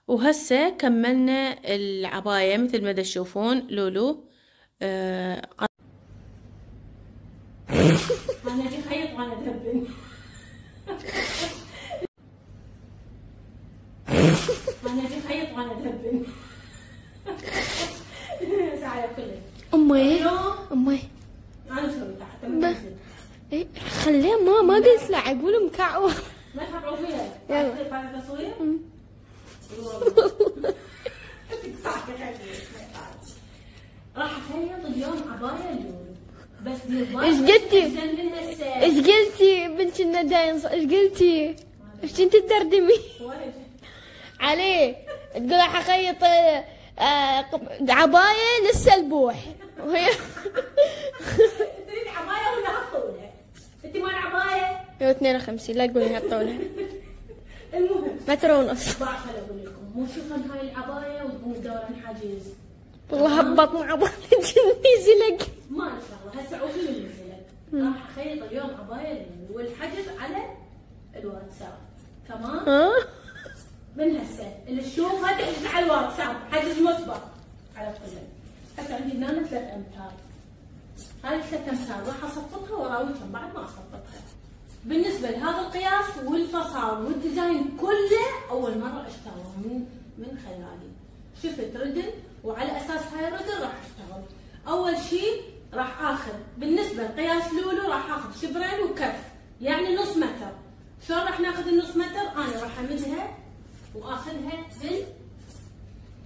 وهسه كملنا العباية مثل ما تشوفون لولو. انا اجي خيط وانا ادبن. انا اجي خيط وانا ادبن. ساعه كلها امي انا اسوي تحت ما إيه خليه ما قلت له عقول مكعور. ما تحبوا فيها. يلا. بعد تصوير راح اخيط اليوم عبايه اللولو بس ايش قلتي؟ ايش قلتي بنت النداين؟ ايش قلتي؟ ايش كنت تدردمي عليه؟ تقول راح اخيط عبايه للسلبوح وهي تريد عبايه ولا هالطولة؟ انت مال عبايه؟ 52 لا تقولي هالطولة. المهم متر ونص. بعد اقول لكم مو شوفن هاي العبايه وتقوم دوران حاجز. والله هبطنا عباية جني زلق. ما ان شاء الله هسه عوفي من الزلق. راح اخيط اليوم عبايه والحجز على الواتساب. تمام؟ من هسه اللي تشوفها تحجز على الواتساب حجز مسبق على كله. هسه عندي هنا 3 امتار. هاي 3 امتار راح اصفطها واراويكم بعد ما اصفطها. بالنسبه لهذا القياس والفصال والديزاين كله اول مره اشتغله من خيالي. شفت ردن وعلى اساس هاي الردن راح اشتغل. اول شيء راح اخذ بالنسبه لقياس لولو راح اخذ شبرين وكف يعني نص متر. شلون راح ناخذ النص متر؟ انا راح امدها واخذها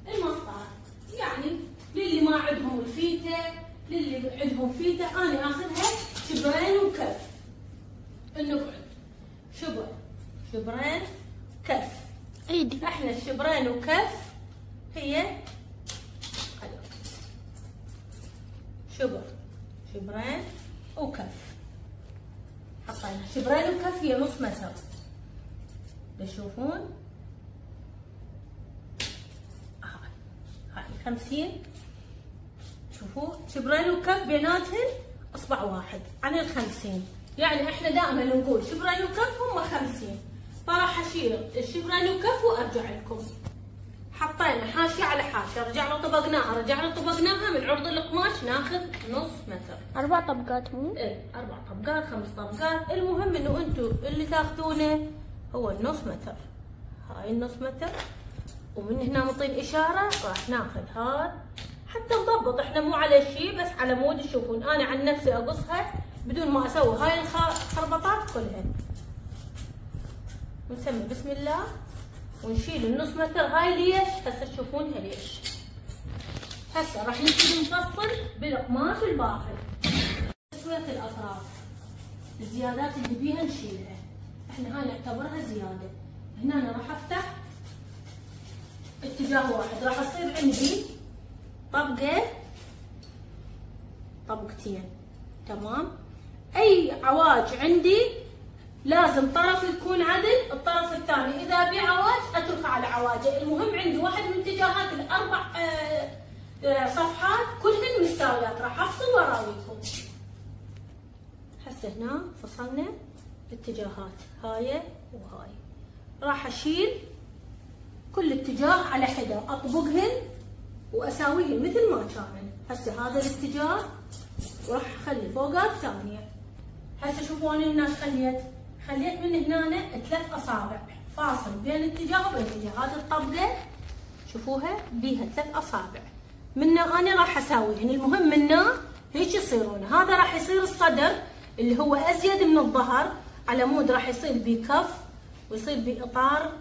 بالمسطره. يعني للي ما عندهم الفيته للي عندهم فيته انا اخذها شبرين وكف. النقعد شبرين كف. ايدي احنا الشبرين وكف هي شبرين وكف. حطينا شبرين وكف هي نص متر. تشوفون هاي 50. شوفوا شبرين وكف بيناتهن اصبع واحد عن ال50. يعني احنا دائما نقول شبرين وكف هم 50. فراح اشيل الشبرين وكف وارجع لكم. حطينا حاشيه على حاشيه رجعنا طبقناها من عرض القماش ناخذ نص متر. 4 طبقات مو؟ ايه 4 طبقات 5 طبقات. المهم انه انتم اللي تاخذونه هو النص متر. هاي النص متر ومن هنا نعطي الاشاره راح ناخذ هذا حتى نضبط. احنا مو على شيء بس على مود تشوفون. انا عن نفسي اقصها بدون ما اسوي هاي الخربطات كلها. ونسمي بسم الله ونشيل النص متر. هاي ليش؟ هسه تشوفونها ليش. هسه راح نبتدي نفصل بالقماش الباقي. تسوية الاطراف الزيادات اللي بيها نشيلها. احنا هاي نعتبرها زياده. هنا أنا راح افتح اتجاه واحد راح يصير عندي طبقه طبقتين. تمام؟ اي عواج عندي لازم طرف يكون عدل الطرف الثاني. اذا بي عواج اتركه على عواجه. المهم عندي واحد من اتجاهات ال4 صفحات كلهن مستويات. راح افصل واراويكم. هسه هنا فصلنا اتجاهات هاي وهاي. راح اشيل كل اتجاه على حده اطبقهن واساويهن مثل ما كانن. هسه هذا الاتجاه وراح اخلي فوقات ثانيه. هسه شوفوا انا الناس خليت من هنا 3 اصابع فاصل بين اتجاه وبين اتجاه. هذه الطبقه شوفوها بيها 3 اصابع. منا انا راح اساويهن. المهم منا هيك يصيرون. هذا راح يصير الصدر اللي هو ازيد من الظهر على مود راح يصير بكف ويصير باطار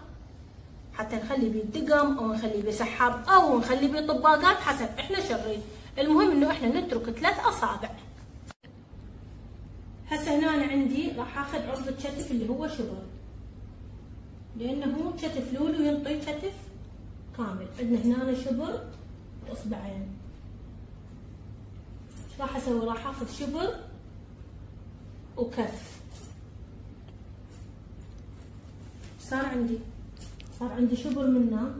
حتى نخلي بيه دقم او نخلي بيه سحاب او نخلي بيه طباقات حسب احنا شرين. المهم انه احنا نترك 3 اصابع. هسه هنا أنا عندي راح اخذ عرض الكتف اللي هو شبر لانه كتف لولو ينطي كتف كامل. عندنا هنا شبر واصبعين. ايش راح اسوي؟ راح اخذ شبر وكف. صار عندي شبر منا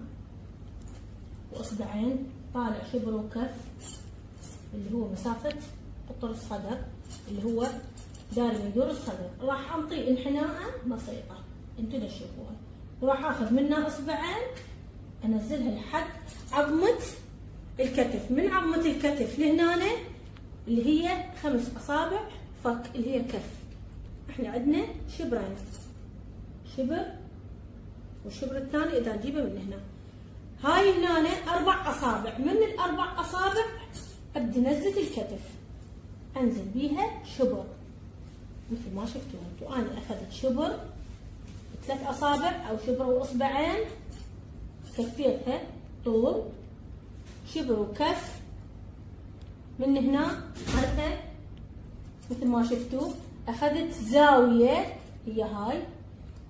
واصبعين طالع شبر وكف اللي هو مسافة قطر الصدر اللي هو داير يدور الصدر. راح انطي انحناء بسيطة انتو تشوفوها. وراح اخذ منها اصبعين انزلها لحد عظمة الكتف، من عظمة الكتف لهنا اللي هي 5 اصابع فك اللي هي كف. احنا عندنا شبرين، شبر والشبر الثاني اذا نجيبه من هنا. هاي هنا 4 اصابع، من ال4 اصابع ابدي نزلة الكتف انزل بيها شبر مثل ما شفتوا انتوا. انا اخذت شبر 3 اصابع او شبر واصبعين، كفيتها طول شبر وكف. من هنا هذا مثل ما شفتوا اخذت زاوية، هي هاي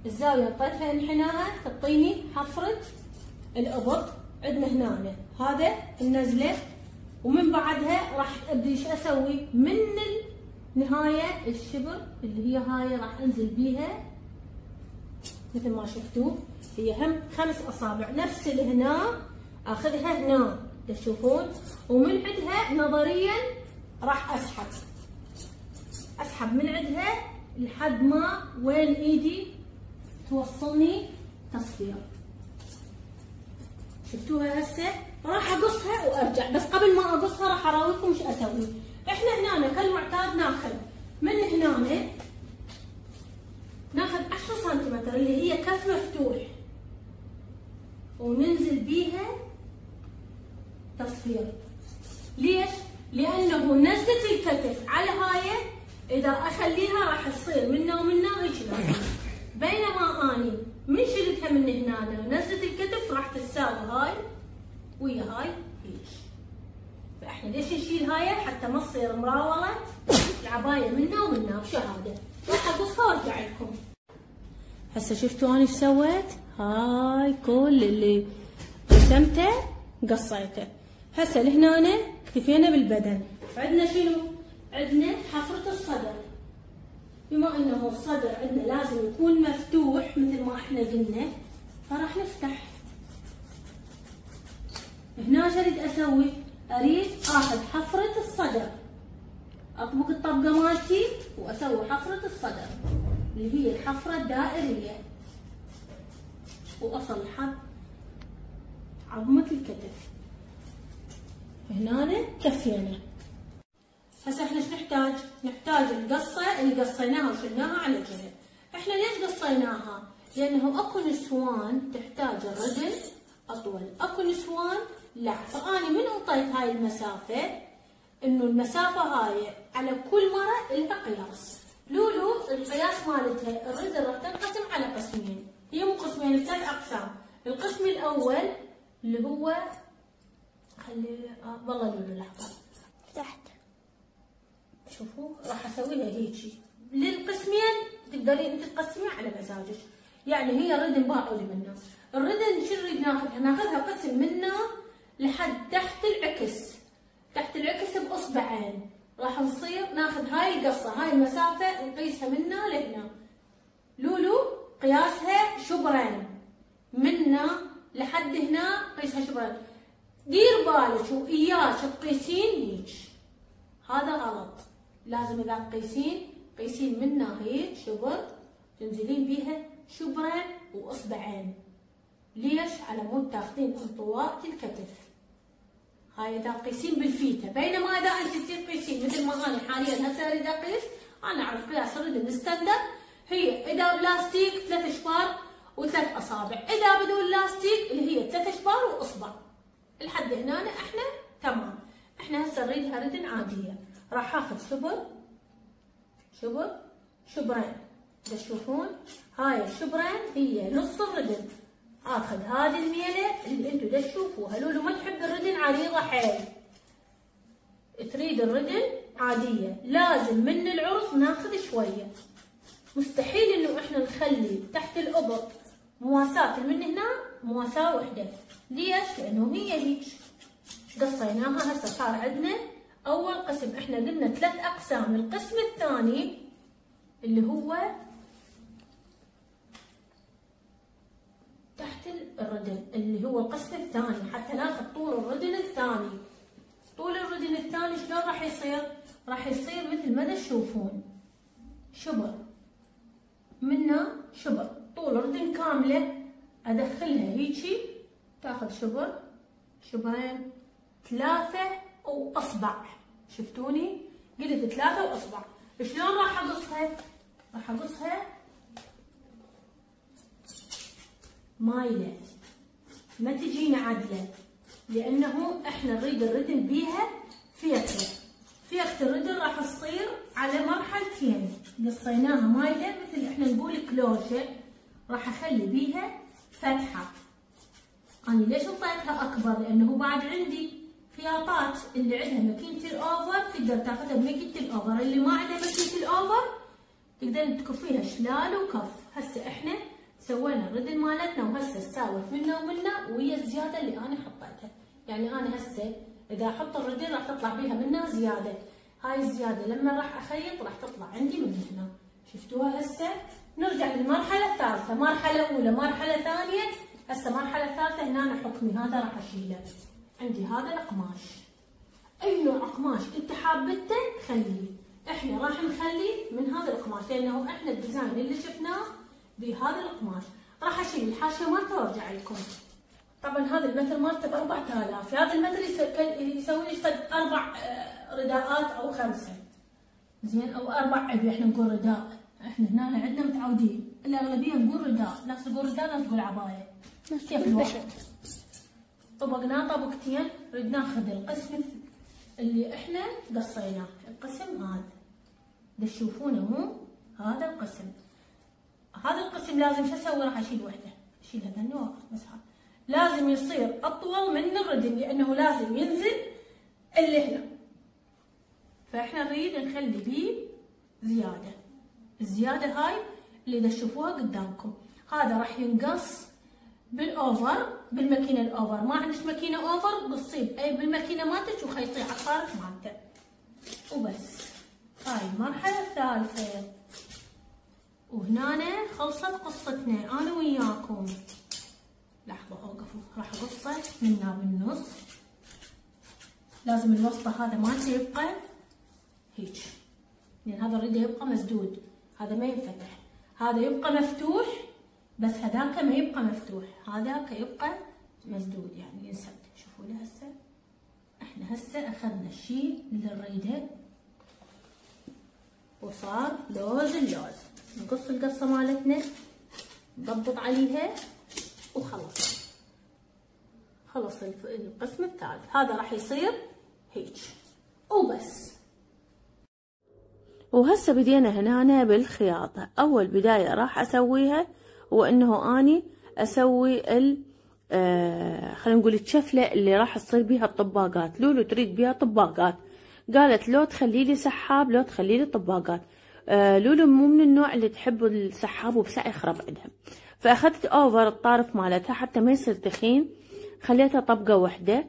الزاوية انطيتها انحناءها تعطيني حفرة الابط. عندنا هنا هذا النزلة، ومن بعدها راح ابدي ايش اسوي؟ من النهاية الشبر اللي هي هاي راح انزل بيها مثل ما شفتوا. هي هم 5 اصابع، نفس اللي هنا اخذها هنا تشوفون، ومن عندها نظريا راح اسحب من عندها لحد ما وين ايدي توصلني تصفير. شفتوها هسه؟ راح اقصها وارجع، بس قبل ما اقصها راح اراويكم ايش اسوي. احنا هنا كالمعتاد ناخذ من هنا ناخذ 10 سنتيمتر اللي هي كف مفتوح، وننزل بيها تصفير. ليش؟ لانه نزلة الكتف على هاي اذا اخليها راح تصير منا ومنا هيك لازم، بينما اني من شلتها من هنا ونزلة الكتف راح تساوي هاي ويا هاي هيك. فاحنا ليش نشيل هاي؟ حتى ما تصير مراوله العبايه منا ومنا وشهاده. راح اقصها وارجع لكم. هسه شفتوا انا ايش سويت؟ هاي كل اللي رسمته قصيته. هسه لهنا اكتفينا بالبدن. عندنا شنو؟ عندنا حفرة الصدر. بما انه الصدر عندنا لازم يكون مفتوح مثل ما احنا قلنا، فراح نفتح. هنا ايش اريد اسوي؟ اريد اخذ حفرة الصدر، اطبق الطبقة مالتي واسوي حفرة الصدر اللي هي الحفرة الدائرية، واصل لحد عظمة الكتف. هنا كفينا. هسه احنا ايش نحتاج؟ نحتاج القصة اللي قصيناها وشلناها على جنب. احنا ليش قصيناها؟ لانه اكو نسوان تحتاج الردل اطول، اكو نسوان لا. فاني من انطيت هاي المسافة، انه المسافة هاي على كل مرة لها قياس. لولو القياس مالتها الردل راح تنقسم على قسمين، هي مو قسمين، 3 اقسام. القسم الاول اللي هو خلي والله لولو لحظة تحت شوفوا راح اسويها هيجي للقسمين، تقدرين انت تقسميها على مزاجك. يعني هي الردن باعوا لي منه. الردن شو نريد ناخذها؟ ناخذها قسم منه لحد تحت العكس، تحت العكس باصبعين. راح نصير ناخذ هاي القصه، هاي المسافه نقيسها منا لهنا. لولو قياسها شبرين، منا لحد هنا قيسها شبرين. دير بالك واياك تقيسين هيك، هذا غلط. لازم اذا تقيسين قيسين منا هيك شبر، تنزلين بيها شبرين واصبعين. ليش؟ على مود تاخذين انطواء الكتف. هاي اذا تقيسين بالفيته، بينما اذا انت تقيسين مثل ما انا حاليا هسه اريد اقيس، انا اعرف قياس الردن الستاندر هي اذا بلاستيك 3 اشبار و3 اصابع، اذا بدون لاستيك اللي هي 3 اشبار واصبع. لحد هنا احنا تمام. احنا هسه نريدها ردن عاديه. راح اخذ شبرين. تشوفون هاي الشبرين هي نص الردن. اخذ هذه الميله اللي انتم تشوفوها. لولو ما تحب الردن عريضه حيل، تريد الردن عاديه، لازم من العرض ناخذ شويه. مستحيل انه احنا نخلي تحت الابط مواساة من هنا مواساة وحده. ليش؟ لانه هي هيك قصيناها. هسه صار عندنا اول قسم. احنا قلنا 3 اقسام. القسم الثاني اللي هو تحت الردن، اللي هو القسم الثاني، حتى ناخذ طول الردن الثاني. طول الردن الثاني شلون راح يصير؟ راح يصير مثل ما تشوفون شبر منا شبر، طول الردن كامله ادخلها هيجي تاخذ شبر، شبرين، 3 وأصبع. شفتوني؟ قلت 3 وأصبع. شلون راح أقصها؟ راح أقصها مايلة، ما تجينا عدلة، لأنه احنا نريد نردم بيها فيكة. فيكة الردم راح تصير على مرحلتين. قصيناها مايلة مثل احنا نقول كلوشة، راح اخلي بيها فتحة. أنا ليش حطيتها أكبر؟ لأنه بعد عندي خياطات اللي عندها ماكينة الأوفر تقدر تاخذها بماكينة الأوفر، اللي ما عندها ماكينة الأوفر تقدر تكفيها شلال وكف. هسه احنا سوينا الردل مالتنا، وهسه ساوت منا ومنا وهي الزيادة اللي أنا حطيتها. يعني أنا هسه إذا أحط الردل راح تطلع بيها منا زيادة. هاي الزيادة لما راح أخيط راح تطلع عندي من هنا. شفتوها؟ هسه نرجع للمرحلة الثالثة، مرحلة أولى، مرحلة ثانية، هسه مرحلة ثالثة. هنا أنا حكمي هذا راح أشيله. عندي هذا القماش، أي نوع قماش أنت حابته خليه. إحنا راح نخلي من هذا القماش، لأنه إحنا الديزاين اللي شفناه بهذا القماش. راح أشيل الحاشية مالته وأرجع لكم. طبعا هذا المتر مالته ب 4000، هذا المتر يسوي لي 4 رداءات أو 5 زين، أو 4 عبي. إحنا نقول رداء، إحنا هنا عندنا متعودين الأغلبية نقول رداء، ناس تقول رداء ناس تقول عباية. كيف الواحد طبقناه طبقتين، نريد ناخذ القسم اللي إحنا قصيناه، القسم هذا دا تشوفونه مو هذا القسم. هذا القسم لازم شو اسوي؟ راح اشيل وحده، اشيل هذا النوع بس هذا لازم يصير اطول من الردم، لانه لازم ينزل اللي هنا. فاحنا نريد نخلي بيه زياده. الزياده هاي اللي دا تشوفوها قدامكم، هذا راح ينقص بالاوفر، بالماكينه الاوفر. ما عندك ماكينه اوفر قصيه اي بالماكينه مالتك وخيطيه على الطارف مالته وبس. هاي المرحله الثالثه، وهنا خلصت قصتنا انا وياكم. لحظه اوقفوا، راح اقصه منا بالنص. لازم الوسطه هذا مالته يبقى هيك، لان هذا اريده يبقى مسدود، هذا ما ينفتح. هذا يبقى مفتوح بس هذاك ما يبقى مفتوح، هذاك يبقى مسدود يعني ينسد. شوفوا لي هسه احنا هسه اخذنا الشيء اللي نريده وصار لوز اللوز. نقص القصة مالتنا، نضبط عليها وخلص. خلص القسم الثالث، هذا راح يصير هيك وبس. وهسه بدينا هنا بالخياطة. أول بداية راح أسويها هو إنه أني أسوي خلينا نقول الشفلة اللي راح تصير بيها الطباقات. لولو تريد بيها طباقات، قالت لو تخلي لي سحاب لو تخلي لي طباقات. لولو مو من النوع اللي تحب السحاب وبسع يخرب عندها، فأخذت أوفر الطارف مالتها حتى ما يصير تخين، خليتها طبقة واحدة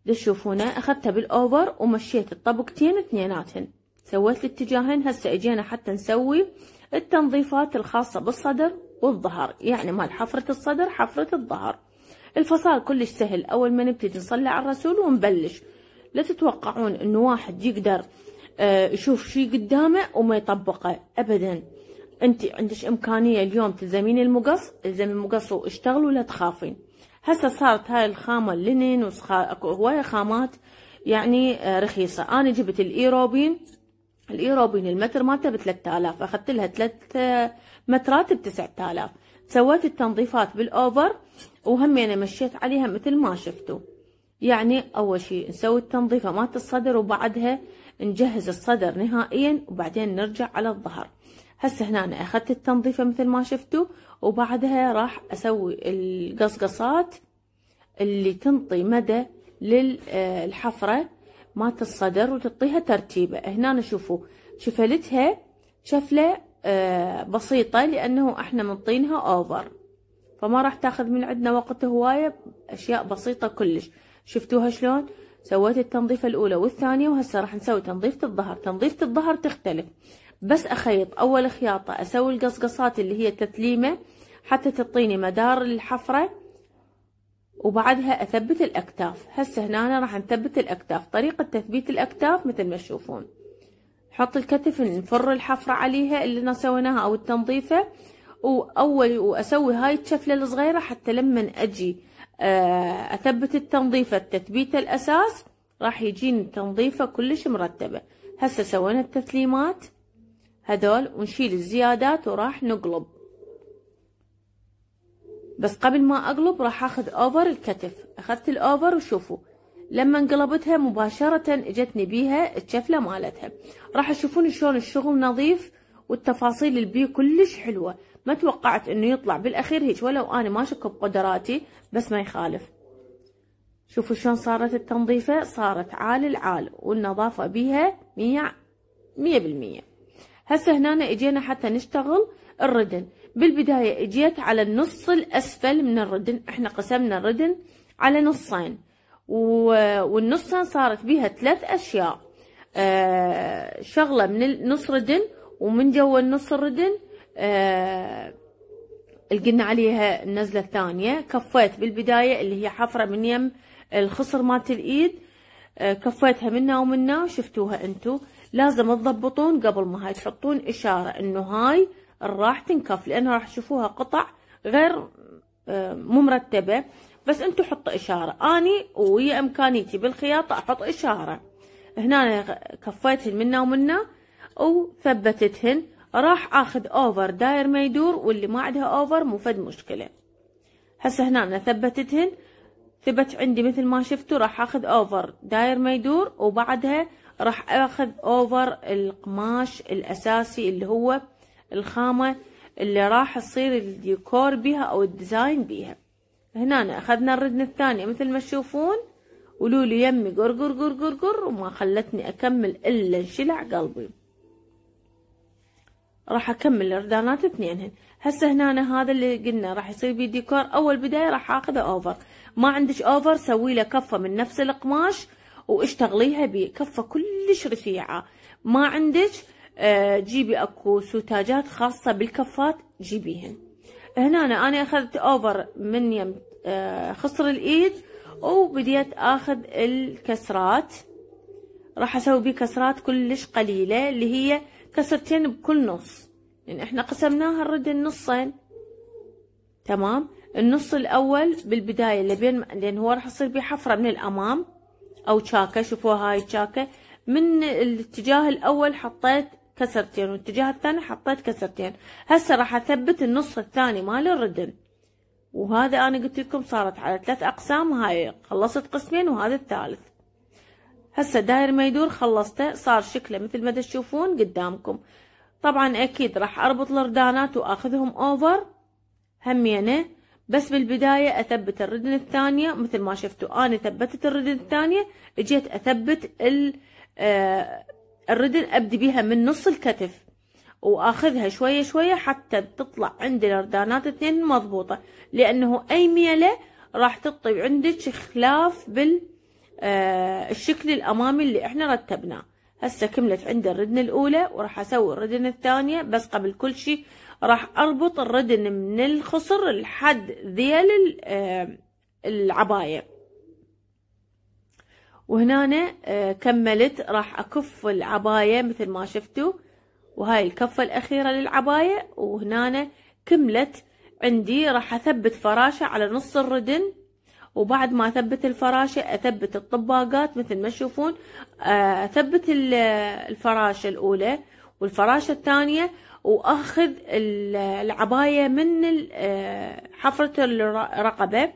تشوفونه. أخذتها بالأوفر ومشيت الطبقتين اثنيناتهن، سويت الاتجاهين. هسه اجينا حتى نسوي التنظيفات الخاصة بالصدر والظهر، يعني مال حفرة الصدر حفرة الظهر. الفصال كلش سهل، أول ما نبتدي نصلي على الرسول ونبلش. لا تتوقعون إنه واحد يقدر يشوف شي قدامه وما يطبقه أبدا. أنت عندك إمكانية اليوم تلزمين المقص، الزمي المقص واشتغلوا ولا تخافين. هسه صارت هاي الخامة اللينين وهواية خامات يعني رخيصة. أنا جبت الإيروبين المتر مالته ب3000، أخذت لها 3 مترات ب9000. سويت التنظيفات بالأوفر وهمينة مشيت عليها مثل ما شفتوا. يعني أول شي نسوي التنظيفة مالت الصدر وبعدها نجهز الصدر نهائيا وبعدين نرجع على الظهر. هسه هنا أنا أخذت التنظيفة مثل ما شفتوا، وبعدها راح أسوي القصقصات اللي تنطي مدى للحفرة مالت الصدر وتعطيها ترتيبة. هنا نشوفوا شفلتها شفلة بسيطة، لأنه احنا منطينها أوفر، فما راح تاخذ من عندنا وقت هواية، أشياء بسيطة كلش. شفتوها شلون؟ سويت التنظيفة الأولى والثانية، وهسه راح نسوي تنظيفة الظهر. تنظيفة الظهر تختلف، بس أخيط أول خياطة أسوي القصقصات اللي هي تثليمة حتى تعطيني مدار الحفرة، وبعدها أثبت الأكتاف. هسه هنا راح نثبت الأكتاف. طريقة تثبيت الأكتاف مثل ما تشوفون، نحط الكتف نفر الحفرة عليها اللي سويناها أو التنظيفة، وأسوي هاي الشفلة الصغيرة حتى لما أجي اثبت التنظيفة التثبيت الاساس، راح يجيني تنظيفة كلش مرتبة. هسه سوينا التسليمات هذول ونشيل الزيادات وراح نقلب. بس قبل ما اقلب راح اخذ اوفر الكتف. اخذت الاوفر وشوفوا لما انقلبتها مباشرة اجتني بيها الشفلة مالتها. راح تشوفون شلون الشغل نظيف والتفاصيل البي كلش حلوة. ما توقعت انه يطلع بالاخير هيك، ولو انا ما شك بقدراتي بس ما يخالف. شوفوا شلون صارت التنظيفة، صارت عال العال والنظافة بيها 100%. هسه هنا اجينا حتى نشتغل الردن. بالبداية اجيت على النص الاسفل من الردن. احنا قسمنا الردن على نصين، والنصين صارت بيها 3 اشياء. شغلة من النص ردن ومن جوا النص الردن اللي قلنا عليها النزلة الثانية. كفيت بالبداية اللي هي حفرة من يم الخصر مالت الايد، كفيتها منا ومنا. شفتوها انتو. لازم تضبطون قبل ما هاي تحطون اشارة انه هاي راح تنكف، لانه راح تشوفوها قطع غير مو مرتبة. بس انتو حطوا اشارة. اني ويا امكانيتي بالخياطة احط اشارة. هنا كفيتهن منا ومنا وثبتتهن. راح اخذ اوفر داير ما يدور، واللي ما عندها اوفر مو فد مشكلة. هسه هنا انا ثبتتهن، ثبت عندي مثل ما شفتوا. راح اخذ اوفر داير ما يدور، وبعدها راح اخذ اوفر القماش الاساسي اللي هو الخامة اللي راح تصير الديكور بيها او الديزاين بيها. هنا اخذنا الردن الثانية مثل ما تشوفون، ولولو يمي قرقر قرقر قر وما خلتني اكمل الا انشلع قلبي. راح اكمل الردانات اثنينهن. هسه هنا هذا اللي قلنا راح يصير بيه ديكور. اول بداية راح اخذه اوفر. ما عندك اوفر سوي له كفة من نفس القماش واشتغليها بيه، كفة كلش رفيعة. ما عندك جيبي اكو سوتاجات خاصة بالكفات جيبيهن. هنا انا اخذت اوفر من يم خصر الايد، وبديت اخذ الكسرات. راح اسوي بيه كسرات كلش قليلة، اللي هي كسرتين بكل نص، يعني احنا قسمناها الردن نصين. تمام. النص الاول بالبداية اللي بين، لان هو راح يصير بيه حفرة من الامام او شاكة. شوفوا هاي شاكة. من الاتجاه الاول حطيت كسرتين، والاتجاه الثاني حطيت كسرتين. هسه راح اثبت النص الثاني مال الردن. وهذا انا قلت لكم صارت على 3 اقسام. هاي خلصت قسمين وهذا الثالث. هسه داير ما يدور خلصته، صار شكله مثل ما تشوفون قدامكم. طبعا اكيد راح اربط الردانات واخذهم اوفر همينه. بس بالبداية اثبت الردن الثانية مثل ما شفتوا. انا ثبتت الردن الثانية، اجيت اثبت الردن ابدي بيها من نص الكتف، واخذها شوية شوية حتى تطلع عندي الردانات اثنين مضبوطة، لانه اي ميلة راح تطيب عندك خلاف الشكل الامامي اللي احنا رتبناه. هسه كملت عندي الردن الاولى، وراح اسوي الردن الثانية. بس قبل كل شيء راح اربط الردن من الخصر لحد ذيل العباية. وهنا كملت. راح اكف العباية مثل ما شفتوا، وهاي الكفة الاخيرة للعباية. وهنا كملت عندي. راح اثبت فراشة على نص الردن، وبعد ما اثبت الفراشة اثبت الطباقات مثل ما تشوفون. اثبت الفراشة الاولى والفراشة الثانية، واخذ العباية من حفرة الرقبة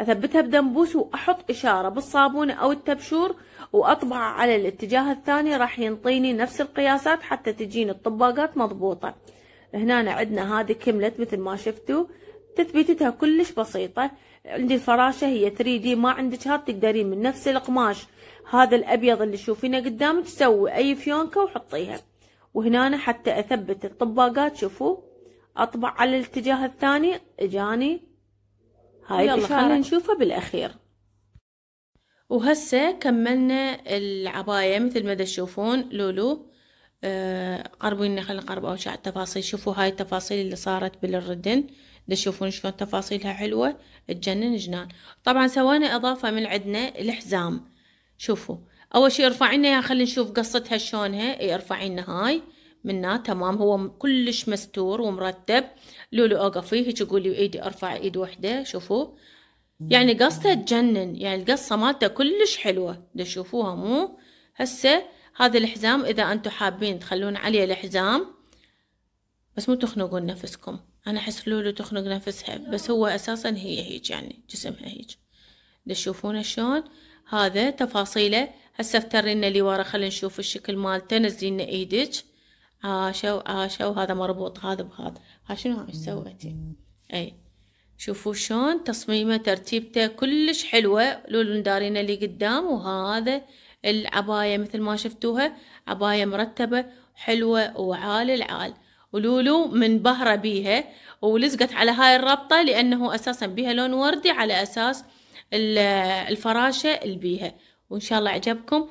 اثبتها بدنبوس، واحط اشارة بالصابونة او التبشور، واطبع على الاتجاه الثاني. راح ينطيني نفس القياسات حتى تجيني الطباقات مضبوطة. هنا عندنا هذه كملت مثل ما شفتوا. تثبيتها كلش بسيطة. عندي الفراشة هي 3D، ما عندك هاد تقدرين من نفس القماش هذا الابيض اللي تشوفينه قدامك تسوي اي فيونكة وحطيها. وهنا حتى اثبت الطباقات شوفوا اطبع على الاتجاه الثاني اجاني هاي الاشارة. خلينا نشوفها بالاخير. وهسه كملنا العباية مثل ما تشوفون. لولو قربوا خلينا نقرب اول شيء على التفاصيل. شوفوا هاي التفاصيل اللي صارت بالردن، تشوفون شلون تفاصيلها حلوة تجنن جنان. طبعا سوينا اضافة من عندنا الحزام. شوفوا اول شيء ارفعي لنا اياها، خلينا نشوف قصتها شلونها. اي ارفعي لنا هاي منها. تمام. هو كلش مستور ومرتب. لولو اوقفي هيك قولي بايدي ارفع ايد وحده. شوفوا يعني قصته تجنن، يعني القصة مالته كلش حلوة، تشوفوها مو؟ هسه هذا الحزام اذا انتم حابين تخلون عليه الحزام، بس مو تخنقون نفسكم. انا احس لولو تخنق نفسها، بس هو اساسا هي هيج، يعني جسمها هيج. تشوفونه شلون؟ هذا تفاصيله. هسه افترينا لي ورا، خلينا نشوف الشكل مالته. نزلينا ايدك، عاشوا وهذا مربوط هذا بهذا. ها شنو هاي سويتي؟ اي شوفوا شلون تصميمه، ترتيبته كلش حلوة. لولو ندارينا اللي قدام، وهذا العباية مثل ما شفتوها، عباية مرتبة حلوة وعال العال. ولولو منبهرة بيها، ولزقت على هاي الربطة لأنه أساسا بيها لون وردي على أساس الفراشة اللي بيها. وإن شاء الله عجبكم.